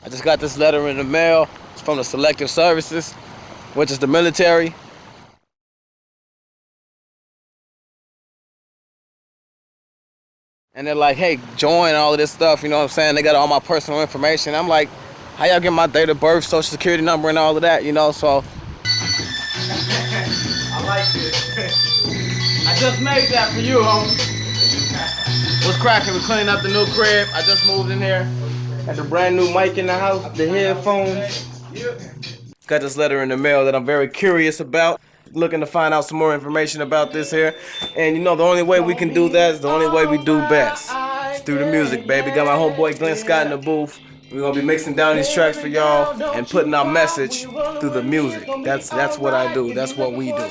I just got this letter in the mail. It's from the Selective Services, which is the military. And they're like, hey, join all of this stuff, you know what I'm saying? They got all my personal information. I'm like, how y'all get my date of birth, social security number, and all of that, you know, so. I like this. I just made that for you, homie. What's cracking? We're cleaning up the new crib. I just moved in here. Got the brand new mic in the house, the headphones. Got this letter in the mail that I'm very curious about. Looking to find out some more information about this here. And you know, the only way we can do that is the only way we do best. It's through the music, baby. Got my homeboy Glenn Scott in the booth. We're gonna be mixing down these tracks for y'all and putting our message through the music. That's what I do. That's what we do.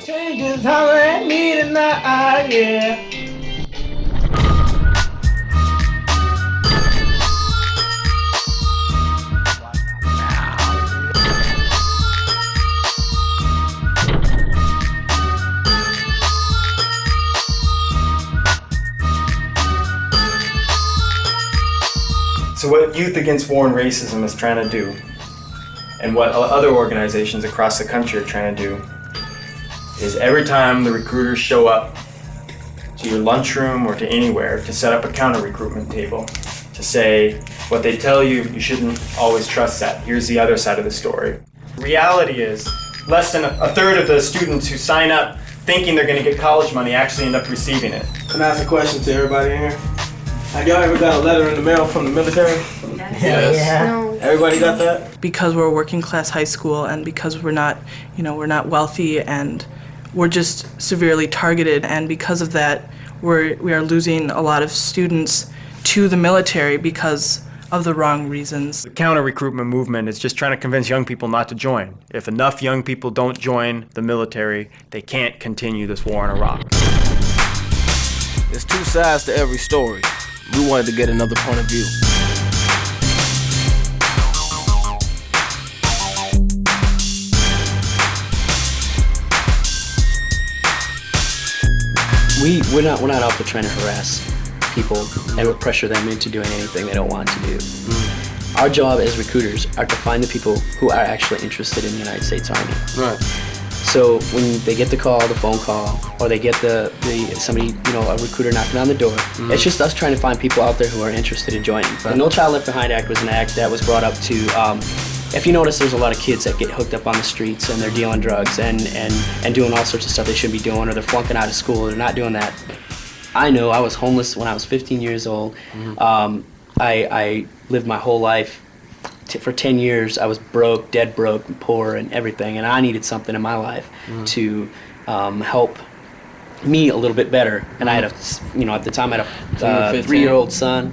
So what Youth Against War and Racism is trying to do, and what other organizations across the country are trying to do, is every time the recruiters show up to your lunchroom or to anywhere to set up a counter-recruitment table, to say what they tell you, you shouldn't always trust that. Here's the other side of the story. The reality is, less than a third of the students who sign up thinking they're going to get college money actually end up receiving it. Can I ask a question to everybody in here? Have y'all ever got a letter in the mail from the military? Yes. Yeah. No. Everybody got that? Because we're a working class high school and because we're not, we're not wealthy and we're just severely targeted, and because of that, we are losing a lot of students to the military because of the wrong reasons. The counter-recruitment movement is just trying to convince young people not to join. If enough young people don't join the military, they can't continue this war in Iraq. There's two sides to every story. We wanted to get another point of view. We're not out there trying to harass people and pressure them into doing anything they don't want to do. Our job as recruiters are to find the people who are actually interested in the United States Army. Right. So when they get the phone call, or they get somebody, a recruiter knocking on the door, it's just us trying to find people out there who are interested in joining. The No Child Left Behind Act was an act that was brought up to, if you notice, there's a lot of kids that get hooked up on the streets and they're dealing drugs and doing all sorts of stuff they shouldn't be doing, or they're flunking out of school, they're not doing that. I know I was homeless when I was 15 years old. I lived my whole life. For 10 years, I was broke, dead broke, and poor, and everything, and I needed something in my life to help me a little bit better. And I had at the time I had a 3-year-old son.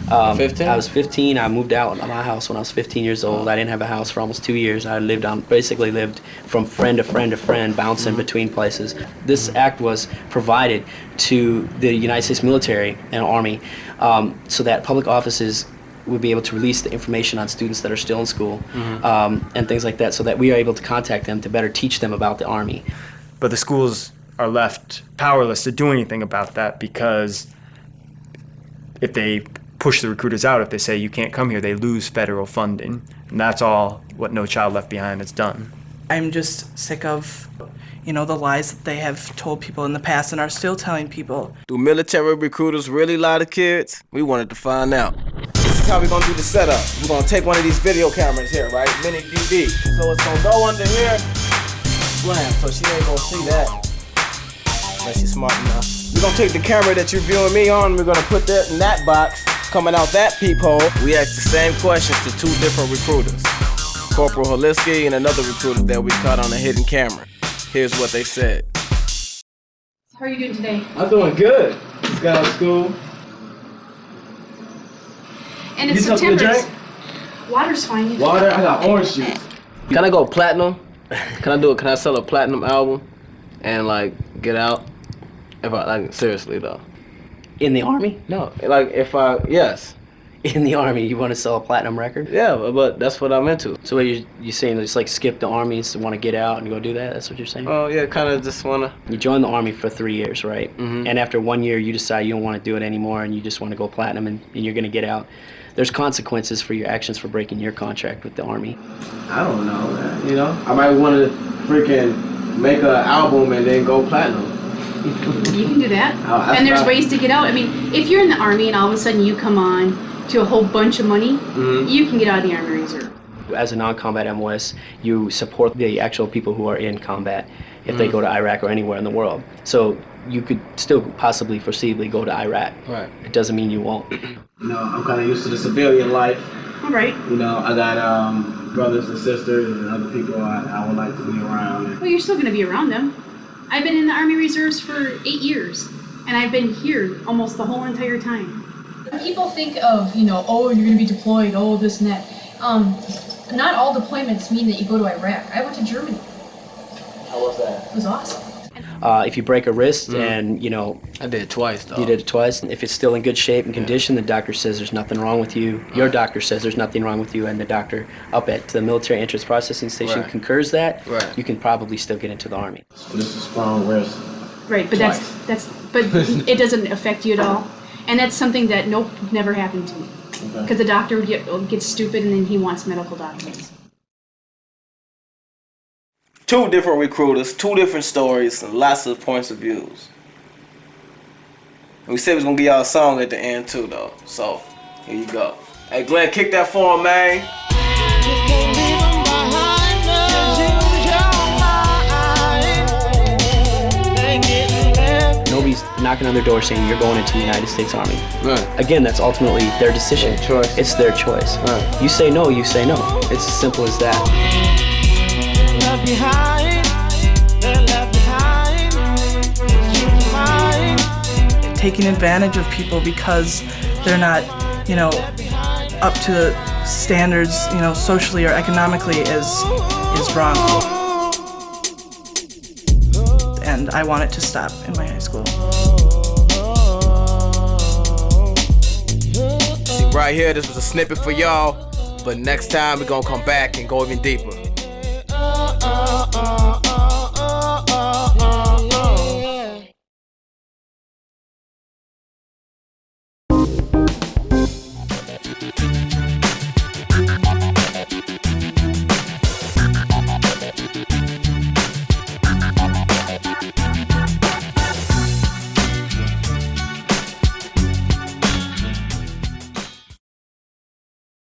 15? I was 15. I moved out of my house when I was 15 years old. I didn't have a house for almost 2 years. I basically lived from friend to friend to friend, bouncing between places. This act was provided to the United States military and Army so that public offices would be able to release the information on students that are still in school and things like that, so that we are able to contact them to better teach them about the Army. But the schools are left powerless to do anything about that, because if they push the recruiters out, if they say you can't come here, they lose federal funding. And that's all what No Child Left Behind has done. I'm just sick of, the lies that they have told people in the past and are still telling people. Do military recruiters really lie to kids? We wanted to find out. This is how we're gonna do the setup. We're gonna take one of these video cameras here, right? Mini DV. So it's gonna go under here. Blam. So she ain't gonna see that. Unless she's smart enough. We're gonna take the camera that you're viewing me on. We're gonna put that in that box. Coming out that peephole. We asked the same questions to two different recruiters. Corporal Holinsky and another recruiter that we caught on a hidden camera. Here's what they said. How are you doing today? I'm doing good. Just got out of school. And it's Need something to September. drink? Water's fine. Water? I got orange juice. Can I go platinum? Can I sell a platinum album and get out? Seriously though. In the Army? No, yes. In the Army, you want to sell a platinum record? Yeah, but that's what I'm into. So what you're saying, just skip the Army, so want to get out and go do that? That's what you're saying? Oh yeah, kind of just wanna. You joined the Army for 3 years, right? Mm-hmm. And after 1 year, you decide you don't want to do it anymore and you just want to go platinum and you're going to get out. there's consequences for your actions for breaking your contract with the Army. I don't know, man. You know, I might want to freaking make an album and then go platinum. You can do that. And there's ways to get out. I mean, if you're in the Army and all of a sudden you come on to a whole bunch of money, you can get out of the Army Reserve. As a non-combat MOS, you support the actual people who are in combat if they go to Iraq or anywhere in the world. So you could still possibly foreseeably go to Iraq. Right. It doesn't mean you won't. You know, I'm kind of used to the civilian life. All right. You know, I got brothers and sisters and other people I would like to be around. Well, you're still going to be around them. I've been in the Army Reserves for 8 years, and I've been here almost the whole entire time. When people think of, you know, oh, you're going to be deployed, oh, this and that, not all deployments mean that you go to Iraq. I went to Germany. How was that? It was awesome. If you break a wrist and, you know... I did it twice, though. You did it twice. If it's still in good shape and condition, the doctor says there's nothing wrong with you. Your doctor says there's nothing wrong with you, and the doctor up at the military entrance processing station concurs that, you can probably still get into the Army. This is a strong wrist. Right, but but it doesn't affect you at all. And that's something that never happened to me. Because the doctor would get stupid and then he wants medical documents. 2 different recruiters, 2 different stories, and lots of points of views. We said we was gonna give y'all a song at the end too, though. So here you go. Hey Glenn, kick that for him, man. Nobody's knocking on their door saying you're going into the United States Army. Right. Again, that's ultimately their decision. Their choice. It's their choice. Right. You say no, you say no. It's as simple as that. Taking advantage of people because they're not, you know, up to the standards, you know, socially or economically is wrong. And I want it to stop in my high school. See, right here, this was a snippet for y'all, but next time we're gonna come back and go even deeper.